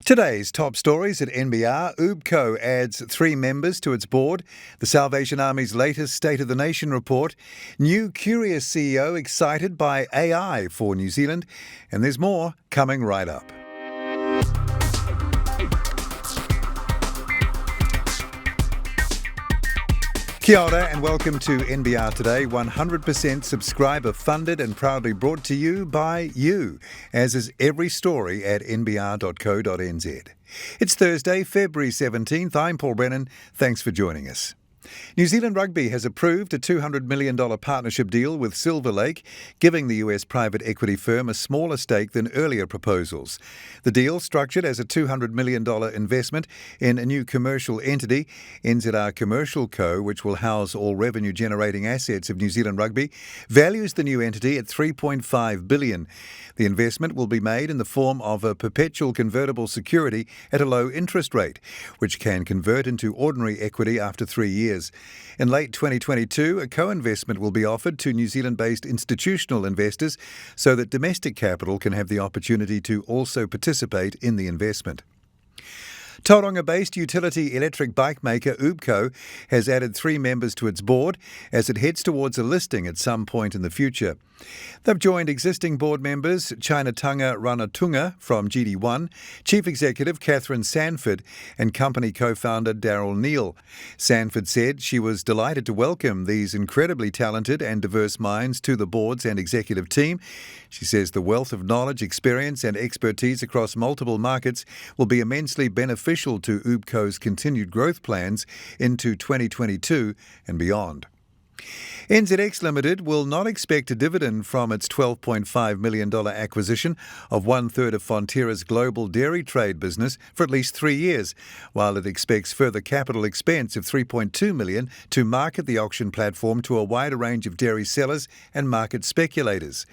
Today's top stories at NBR. UBCO adds 3 members to its board. The Salvation Army's latest State of the Nation report. New curious CEO excited by AI for New Zealand. And there's more coming right up. Kia ora and welcome to NBR Today, 100% subscriber funded and proudly brought to you by you, as is every story at nbr.co.nz. It's Thursday, February 17th. I'm Paul Brennan. Thanks for joining us. New Zealand Rugby has approved a $200 million partnership deal with Silver Lake, giving the US private equity firm a smaller stake than earlier proposals. The deal, structured as a $200 million investment in a new commercial entity, NZR Commercial Co., which will house all revenue-generating assets of New Zealand Rugby, values the new entity at $3.5 billion. The investment will be made in the form of a perpetual convertible security at a low interest rate, which can convert into ordinary equity after 3 years. In late 2022, a co-investment will be offered to New Zealand-based institutional investors so that domestic capital can have the opportunity to also participate in the investment. Tauranga-based utility electric bike maker UBCO has added 3 members to its board as it heads towards a listing at some point in the future. They've joined existing board members Chainatanga Ranatunga from GD1, Chief Executive Catherine Sanford and company co-founder Daryl Neal. Sanford said she was delighted to welcome these incredibly talented and diverse minds to the boards and executive team. She says the wealth of knowledge, experience and expertise across multiple markets will be immensely beneficial to UBCO's continued growth plans into 2022 and beyond. NZX Limited will not expect a dividend from its $12.5 million acquisition of 1/3 of Fonterra's global dairy trade business for at least 3 years, while it expects further capital expense of $3.2 million to market the auction platform to a wider range of dairy sellers and market speculators.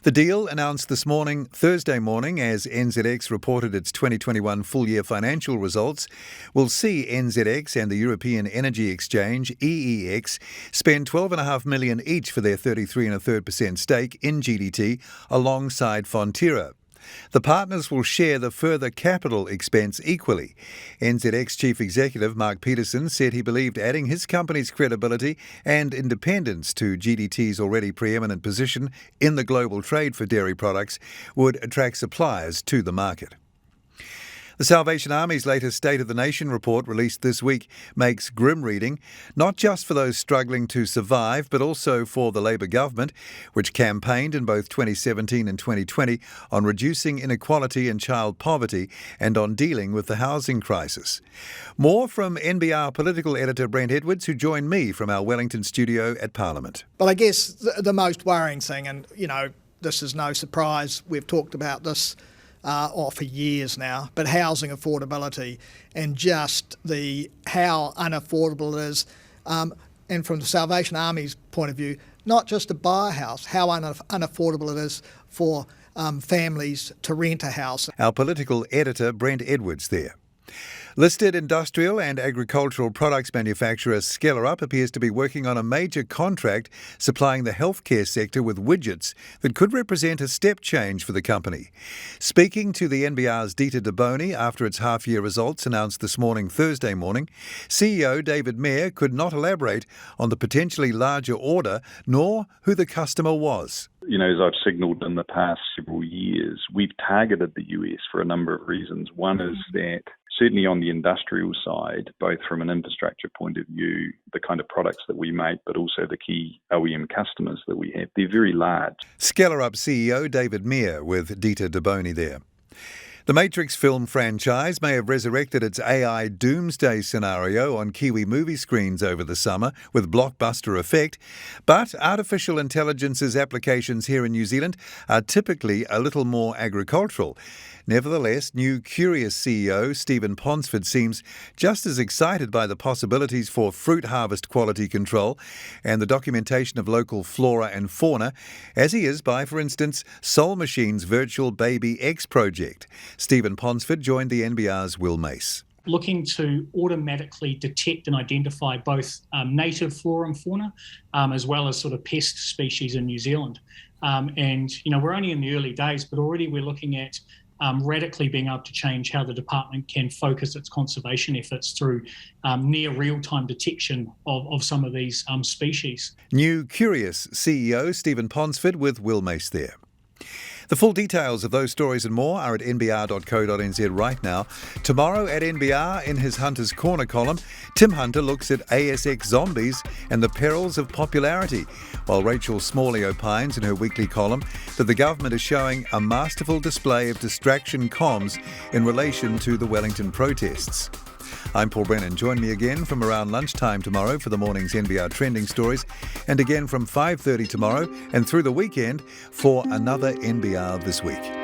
The deal, announced this morning, Thursday morning, as NZX reported its 2021 full-year financial results, will see NZX and the European Energy Exchange, EEX, spend $12.5 million each for their 33.33% stake in GDT alongside Fonterra. The partners will share the further capital expense equally. NZX Chief Executive Mark Peterson said he believed adding his company's credibility and independence to GDT's already preeminent position in the global trade for dairy products would attract suppliers to the market. The Salvation Army's latest State of the Nation report, released this week, makes grim reading, not just for those struggling to survive, but also for the Labour government, which campaigned in both 2017 and 2020 on reducing inequality and child poverty and on dealing with the housing crisis. More from NBR political editor Brent Edwards, who joined me from our Wellington studio at Parliament. Well, I guess the most worrying thing, and, this is no surprise, we've talked about this for years now, but housing affordability and just how unaffordable it is, and from the Salvation Army's point of view, not just to buy a house, how unaffordable it is for families to rent a house. Our political editor Brent Edwards there. Listed industrial and agricultural products manufacturer Skellerup appears to be working on a major contract supplying the healthcare sector with widgets that could represent a step change for the company. Speaking to the NBR's Dita DeBoni after its half-year results announced this morning, Thursday morning, CEO David Mayer could not elaborate on the potentially larger order nor who the customer was. As I've signalled in the past several years, we've targeted the US for a number of reasons. One is that certainly on the industrial side, both from an infrastructure point of view, the kind of products that we make, but also the key OEM customers that we have, they're very large. Skellerup CEO David Mayer with Dita DeBoni there. The Matrix film franchise may have resurrected its AI doomsday scenario on Kiwi movie screens over the summer with blockbuster effect, but artificial intelligence's applications here in New Zealand are typically a little more agricultural. Nevertheless, new curious CEO Stephen Ponsford seems just as excited by the possibilities for fruit harvest quality control and the documentation of local flora and fauna as he is by, for instance, Soul Machine's virtual Baby X project. Stephen Ponsford joined the NBR's Will Mace. Looking to automatically detect and identify both native flora and fauna, as well as sort of pest species in New Zealand. We're only in the early days, but already we're looking at radically being able to change how the department can focus its conservation efforts through near real-time detection of some of these species. New Curious CEO Stephen Ponsford with Will Mace there. The full details of those stories and more are at nbr.co.nz right now. Tomorrow at NBR, in his Hunter's Corner column, Tim Hunter looks at ASX zombies and the perils of popularity, while Rachel Smalley opines in her weekly column that the government is showing a masterful display of distraction comms in relation to the Wellington protests. I'm Paul Brennan. Join me again from around lunchtime tomorrow for the morning's NBR trending stories, and again from 5:30 tomorrow and through the weekend for another NBR This Week.